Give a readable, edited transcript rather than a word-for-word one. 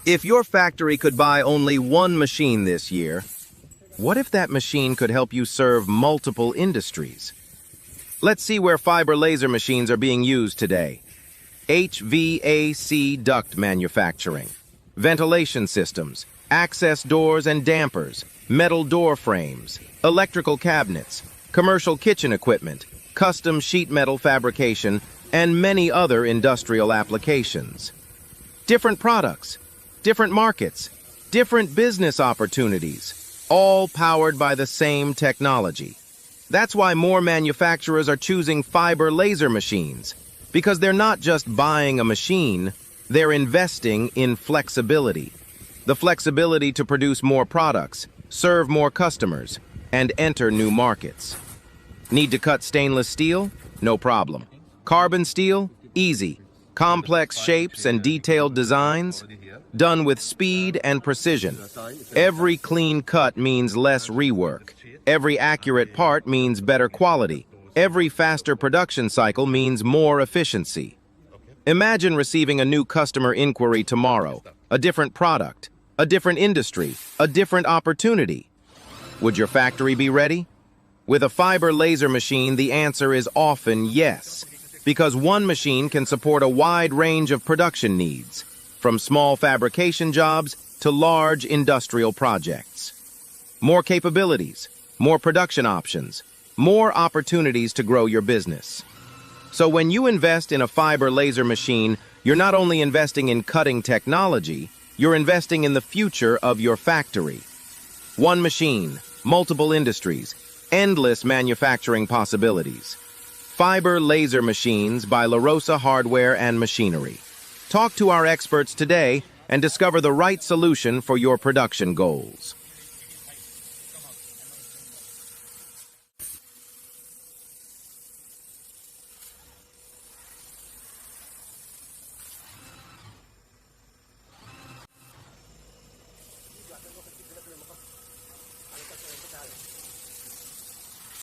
If your factory could buy only one machine this year, what if that machine could help you serve multiple industries? Let's see where fiber laser machines are being used today. HVAC duct manufacturing, ventilation systems, access doors and dampers, metal door frames, electrical cabinets, commercial kitchen equipment, custom sheet metal fabrication, and many other industrial applications. Different products, different markets, different business opportunities, all powered by the same technology. That's why more manufacturers are choosing fiber laser machines, because they're not just buying a machine, they're investing in flexibility. The flexibility to produce more products, serve more customers, and enter new markets. Need to cut stainless steel? No problem. Carbon steel? Easy. Complex shapes and detailed designs? Done with speed and precision. Every clean cut means less rework. Every accurate part means better quality. Every faster production cycle means more efficiency. Imagine receiving a new customer inquiry tomorrow, a different product, a different industry, a different opportunity. Would your factory be ready? With a fiber laser machine, the answer is often yes, because one machine can support a wide range of production needs, from small fabrication jobs to large industrial projects. More capabilities, more production options, more opportunities to grow your business. So when you invest in a fiber laser machine, you're not only investing in cutting technology, you're investing in the future of your factory. One machine, multiple industries, endless manufacturing possibilities. Fiber laser machines by LAROSA Hardware and Machinery. Talk to our experts today and discover the right solution for your production goals.